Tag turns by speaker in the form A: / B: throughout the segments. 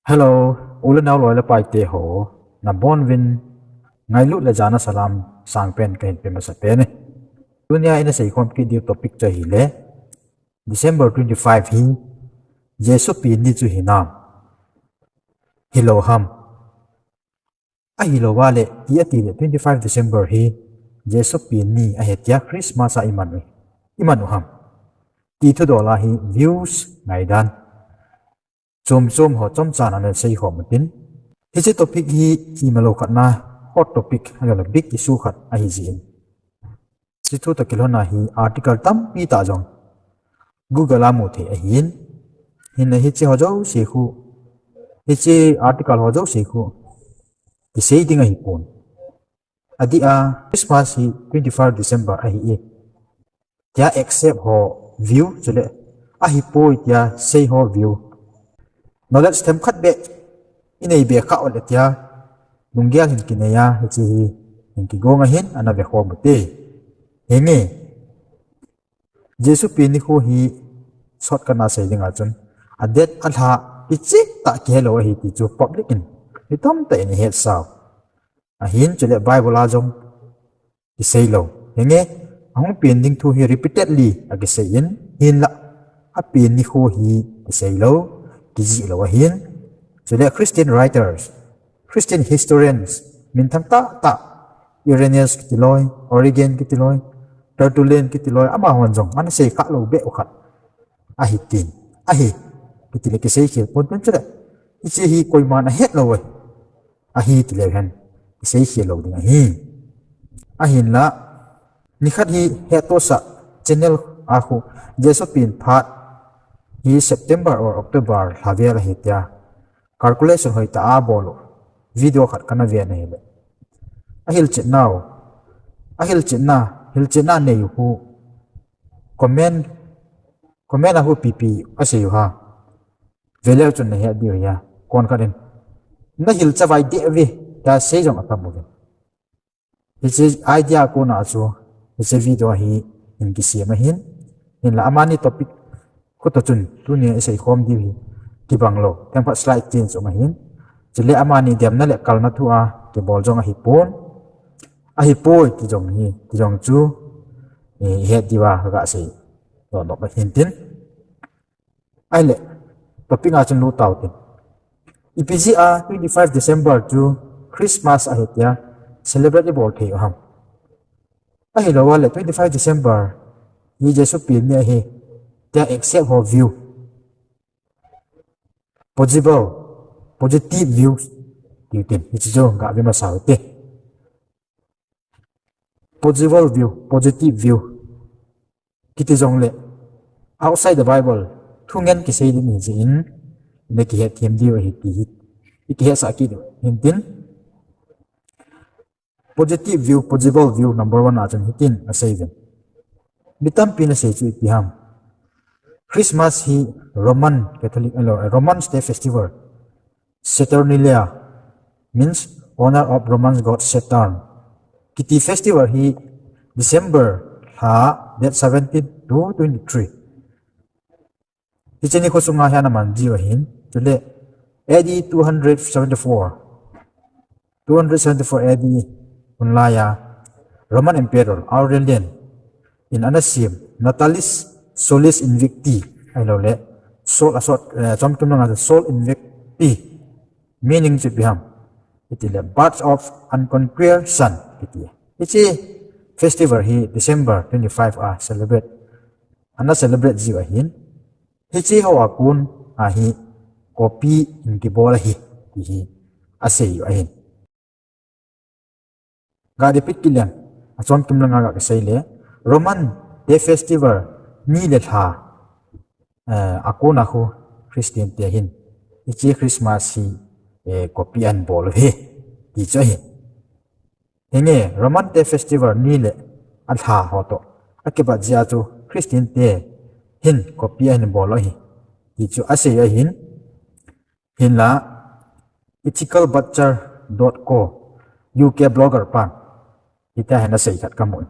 A: Hello, ulan nào loi la pai te ho na bon vin ngai lut la jana salam sang pen kain pe masa pe ne dunia ina sei khom ki di topic cha hi le December 25 hi Jesu Penni chu hi nam hilo ham a hilo wale i ati le 25 December hi Jesu Penni a hetia Christmas a imanu ham ti thu dola hi views ngaidan chom ho chom chan an sei khom tin hiche topic hi imalo khatna hot topic ala big issue khat a hi jin chithu ta kilona hi article tam pi ta jong google amu the ahin hin hiche hojo sekhu hiche article hojo sekhu kisei ding ahipon adia Christmas hi 25 December a hi e tia accept ho view chule ahipoi tia sei ho view knowledge them khat be inei be kha ol tia lungyal hin kineya hichi hi hin ki gonga hin ana be khom te henge Jesu Penni Kho hi short kana sei dinga chun adet alha ichi ta kelo hi ti chu public in hitom te ni hetsa ahin chule bible ajong kisei lo henge ahong pending thu hi repeatedly agisei in hin la a Penni Kho hi kisei lo kizi lo ahin chule Christian writers Christian historians min tham ta Irenaeus kitiloi Origen kitiloi Tertullian kitiloi ama hon jong an sei kha lo be okhat ahitin ahi kitile kisei khil pon pon chule ichi hi koiman a het lo we ahi tile han kisei khil lo ding ahi ahin la nikhat hi hetosa channel a khu Jesu Pin phat hi September or October havia hitia calculation hoi ta a bolo video khat kana ve ne le hilchetna ne hu comment a hu pp ase yu ha vele chun ne he di ya kon khaden na hil chawai de ve ta se jong apam mo hiche idea ko na chu hiche video hi in ki se ma hin in la amani topic ko to chun tu ne ase khom di hi ki banglo tempa slide change ma hin chile amani dem na le kalna thu a ke bol jong ahipon ahipoi ki jong hi ki jong chu he diwa ga se do no ba hin tin ai le topic a chun lu taw tin ipg a 25 December chu Christmas a hetia celebrate bol the ham a hi lo wale 25 December hi Jesu Penni hi ta accept ho view positive views ti tin hichi jo ga be ma saw te positive view kiti jong le outside the bible thungen ki sei ni ji in ne ki he them di hi ki he sa ki hin tin positive view number 1 a chen hitin a sei den bitam pin a sei chu ti ham Christmas hi Roman Catholic Roman Day festival Saturnalia means honor of Roman god Saturn kiti festival hi December ha date 17 to 23 hicheni ko sunga hya naman jiwa hin tule AD 274 AD unlaya Roman Emperor Aurelian in anasim Natalis Solis Invicti alo le sol asot chom nga sol invicti meaning to biham itile birth of unconquered son iti festival hi December 25 a celebrate celebrate jiwa hin hichi ho akun a hi copy in ki bola hi ase yu ahin ga de pitkilan achom nga ga kasei le Roman Day festival ni le tha akona khu Christian te hin ichi Christmas hi copy an bol he ti cho hi henge Roman Day festival ni le an tha ho to akiba jia chu Christian te hin copy an bol hi ti chu ase ya hin la ethicalbutcher.co UK blogger pan ita hena sei khat kamun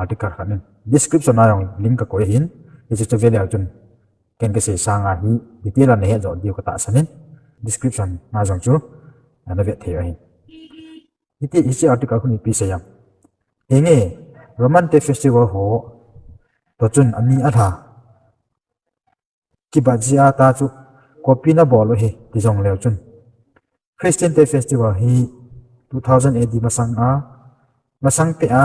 A: article khanin description na yong link ko hin ichi chu vele chun ken ke sei sanga hi detail an he jo dio ka ta sanin description na johchu na vet the ahin hiche article khuni pi sayam enge Roman Day festival ho to chun ani atha kibajia ta chu copy na bolo he ti jong leo chun Christian Day festival hi 2000 AD masang pe a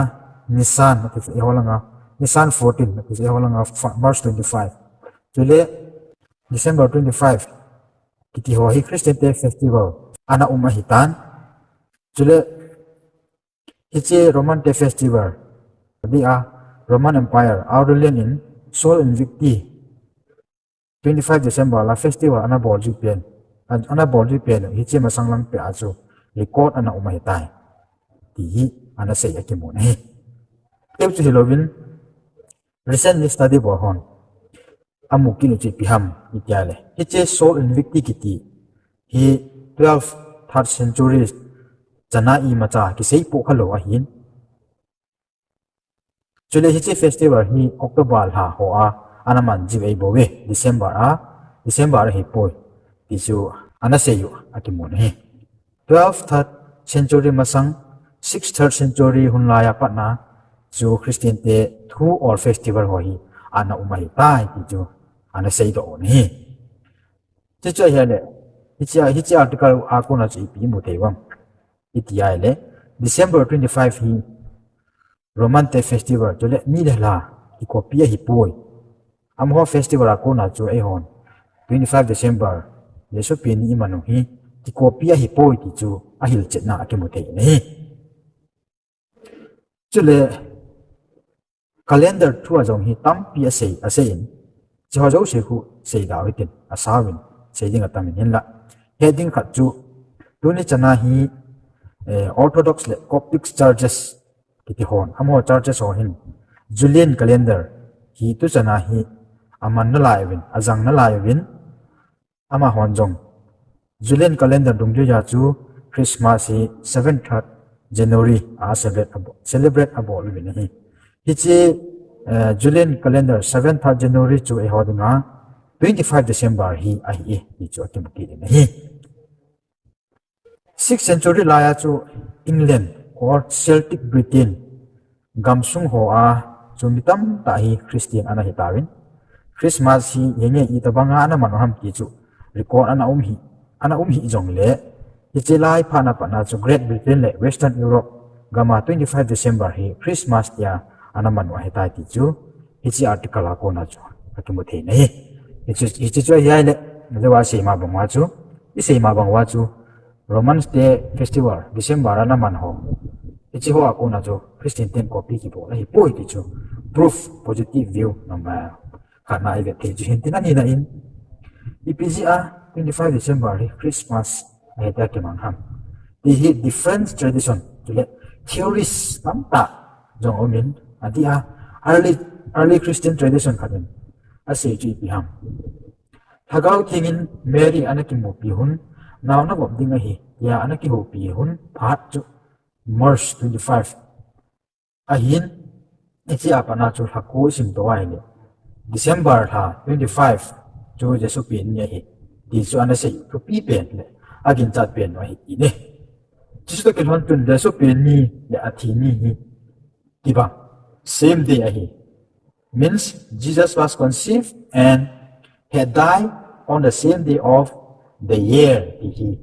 A: Nissan ati holanga Nissan 14 ati holanga March 25 jule December 25 kiti ho hi Christian Day festival ana hitan jule hiche Roman Day festival dia Roman Empire Aurelian in Sol Invicti 25 December la festival ana bolju pen hiche masang lang pe achu record ana hitai ti ana sei akimo nei teu chu Halloween recently study bo hon amuki nu chi piham ityale hiche Sol Invicti kiti hi 12th 3rd century chana I macha kisei po khalo ahin chule hiche festival hi October ha ho a anaman jive bowe December hi poi tichu ana seyu akimo nei 12th 3rd century masang 6th 3rd century hunlaya patna chu Christian Day thu or festival ho hi ana hi tai tichu ana sei do nei tichu hele hiche article akona chi pi mu tewam itiale December 25 hi Roman Day festival jole ni la hi copy hi poi amho festival akona chu hon 25 December Jesu Penni Kho Dih ti copy hi poi ti chu a hilchetna akimu thei nei chule calendar thu ajong hi tampi asein chajo se khu sei da witin asawin seijing atamin hinla heading khat chu tuni chana hi Orthodox le Coptic churches kiti hon amo churches ho hin Julian calendar hi tu chana hi aman na laivin azang na laivin ama honjong Julian calendar dungju ya chu Christmas hi 7th January a celebrate abo livin hi hiche Julian calendar 7th January chu e hodinga 25 December hi ahi hi chu atimki ni hi 6th century laya chu England or Celtic Britain gamsung ho a chumitam ta hi Christian ana hitawin Christmas hi yenge I tabanga ana manoham ti chu record ana hi jong le hiche lai phana pana chu Great Britain le Western Europe gama 25 December hi Christmas tia ana manu hitai ti chu hiche article akona chu akimu thei nei hiche chu yaile lewa seima bangwa chu seima bangwa chu Roman Day festival December ana man ho hiche ho akona chu Christian ten copy ki bo hi poi ti chu proof positive view number kana ive te ju hintina ni na in IPGA 25 December hi Christmas ai ta ke mangham hi different tradition tule theories tamta jong omin adia early Christian tradition khaden ase ji piham thagau thingin Mary anaki mo pihun naw na bob dinga hi ya anaki ho pihun phat chu March 25 ahin ichi apana chu hako sim to ai le December 25 chu Jesu Penni hi ti chu ana sei thupi pen le agin chat pen wa hi ne Jesu ke hon tun Jesu Penni le athini hi kiba same day ahi means Jesus was conceived and had died on the same day of the year he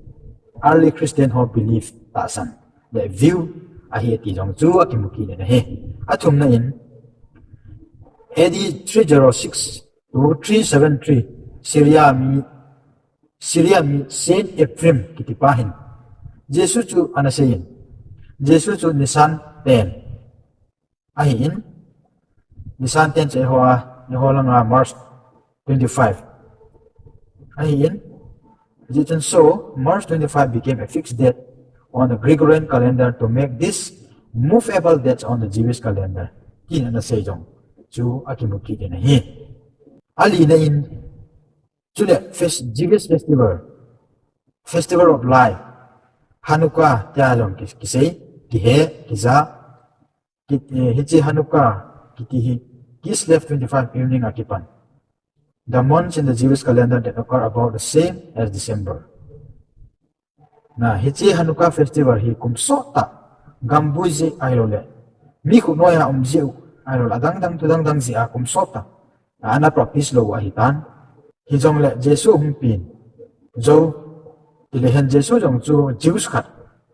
A: early Christian who believed tasan the view ahi ti jong chu akimuki ne he athum na in AD 306 to 373 Syria mi Saint Ephraim kitipahin Jesu chu anasein Jesu chu Nisan 10 ahin Nisan 10 che hoa ni holanga March 25 ahin Jitan so March 25 became a fixed date on the Gregorian calendar to make this movable dates on the Jewish calendar kin ana sejong chu akimuki de nahi ali na in chule Jewish festival of light Hanukkah tialong kisei kihe kiza hiche Hanukkah kitihi Kislev 25 evening akipan the months in the Jewish calendar that occur about the same as December na Hiche Hanukkah festival hi kum sota gambuji ailole mi khu noya umjiu ailol adang dang ji a kum sota ana practice lo ahitan hijong le Jesu humpin jo ilehen Jesu jong chu Jews khat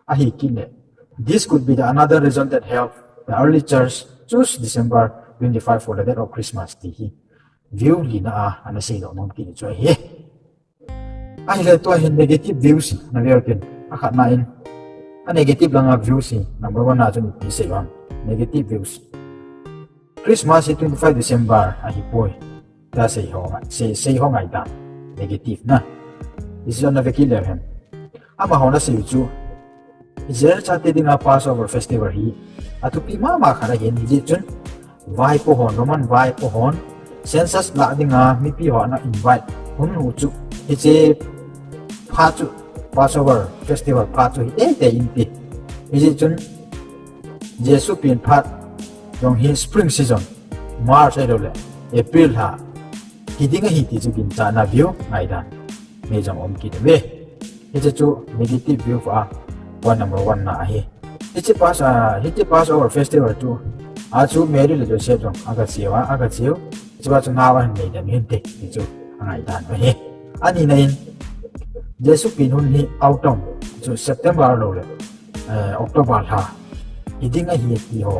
A: ahi kile. This could be the another reason that helped the early church choose December 25 for the date of Christmas tihi view lina a ana sei do nom ki cho he ai le to hin negative views na verkin akhat na in a negative langa views number 1 na chun ti sei bang negative views Christmas 25 December ahipon ta sei ho ngai ta negative na is on the vekile hem ama hona sei chu Israel chate dinga Passover festival hi atupi mama khara hin ji chun vai po hon roman vai po hon census la dinga mi pi ho na invite hun hu chu Hiche pha chu Passover festival pha chu hi te in pi ji chun Jesu pin phat jong hi spring season March le April ha hidinga hi ti chu bin cha na view ngaidan me jong om ki de me Hiche chu negative view fa one number 1 na ahi Hiche Passover festival tu achu Mary le Joseph jong aga chiu chiba chu nawa nei da min te chu angai dan he ani nain Jesu pin hun hi autumn chu September lo le October ha hidinga hi ti ho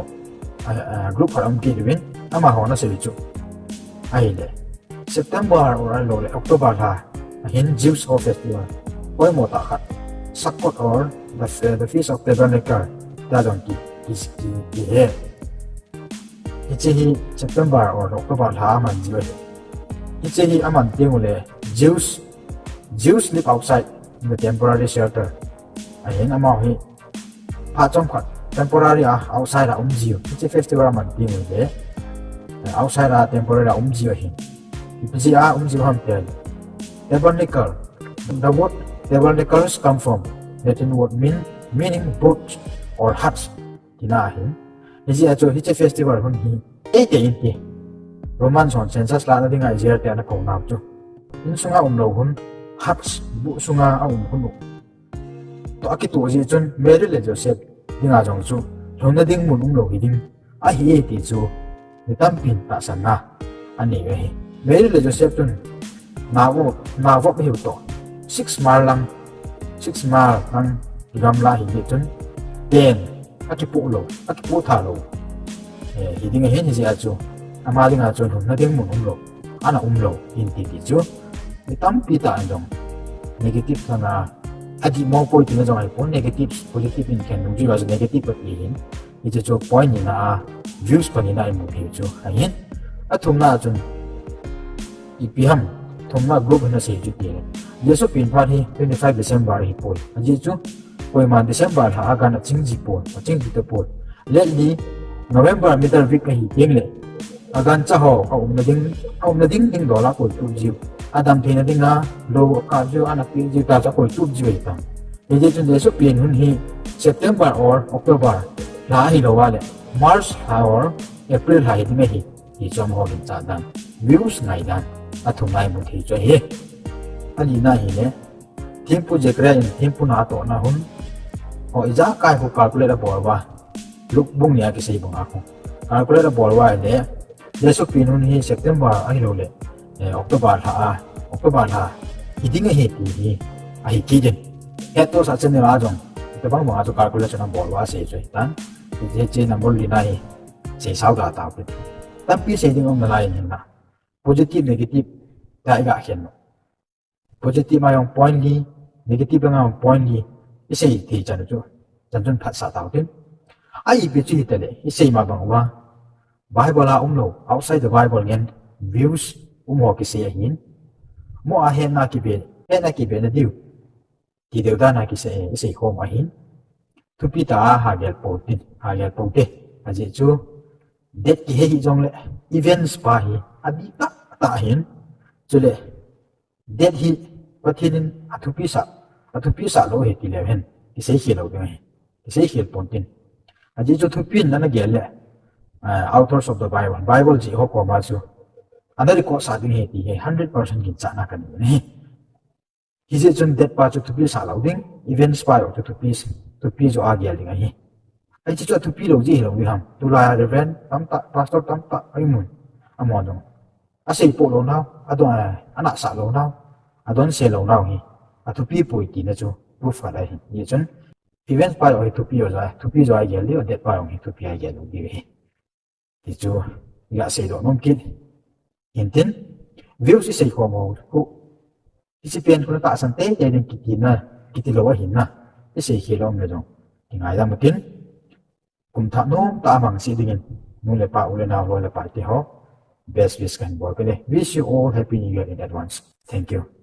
A: group haram ki win ama ho na se chu ai le September or lo le October ha hin Jews of festival oi mo ta khat Sukkot or the feast of tabernacle ta dong ki he Hiche hi September or October ha man jiwe Hiche hi aman tingule Jews live outside in the temporary shelter ahin ama hi pha chom khat temporary outside jiu Hiche festival man tingule outside temporary jiu hi Hiche jiu ham tel tabernacle the word tabernacles come from Latin word meaning boat or huts tina ahin Hiche acho Hiche festival hun hi te in Roman son census la na dinga Israel te na ko nam chu in sunga lo hun huts bu sunga hun to akitu ji chun Mary le Joseph dinga jong chu lona ding mun lo hiding a hi ti chu ni tampin ta sana ani we Mary le Joseph chun na wo hi to 6 mile lang gamla hi chun ten akipu tha lo hiding a hin ji achu ama dinga chun hun na ding mun lo ana lo in ti chu ni tampi ta andong negative sana adi mo point na jong ai pon negative positive in can ji was negative but in Hiche chu point ni na views pa ni na mu phi chu ahin athum na chun ipiham thumna group na se ju ti Jesu pin pha hi 25 December hi poi ji chu poi man December ha ga na chingji pon chingji te pon lately November middle week hi tengle agan cha ho na ding dola ko tu ji adam thina dinga lo ka ju ana pi ji ta cha ko tu ji ta ji chu Jesu pin hun hi September or October la hi lo wale March or April ha hi me hi chom ho din cha dan views ngaidan athumai mu thi cho he ani na hi ne thimpu jekra in thimpu na to na hun o ija kai hu calculate bor wa luk bung nia ki sei bung aku calculate bor wa le Jesu pin hun hi September ai lo le October ha hiding he ti hi ki den eto sa chen la jong te bang ma cho calculate na bor wa sei cho tan je number li na hi sei sao da ta pe tam pi sei ding om na lai ni na positive negative ta ga hian positive ma yong point li negative nga yong point li isei thi chan chu chan phat sa taw tin ai bi chi te le isei ma bang wa Bible lo outside the Bible ngen views ho kisei ahin mo ahin na kibe na diu ti deu da na kisei isei khom ahin thupi ta hagel po te aje chu det ki he jong le events pa hi adi ta ahin chule det hi pathin athupi sa lo he ti le hen kisei hi lo de kisei hi pontin aje chu thupi na gel le authors of the Bible ji ho ko ma chu another ko sa ding he ti 100% kin cha na kan ni hijeh chun det pa chu thupi sa lo ding event spy chu thupi chu agel ding hi ai chu thupi lo ji lo wi ham tu la reverend tam ta pastor tam ta ai mun amon dong asei po lo naw adon ana sa lo naw adon se lo naw hi thupi pui ti na chu pu fa lai hi chun event spy oi thupi jo agel li det pa ong hi thupi agel lo di hi ti chu ya sei do nom kin hintin view si sei ko mo ku recipients ko ta san te dai den kiti lo hin na e sei khilom le jong ngaidan mutin kum tha nom ta mang si dingin nu le pa ule na lo le pa ti ho best wish kan bo ke le wish you all happy new year in advance. Thank you.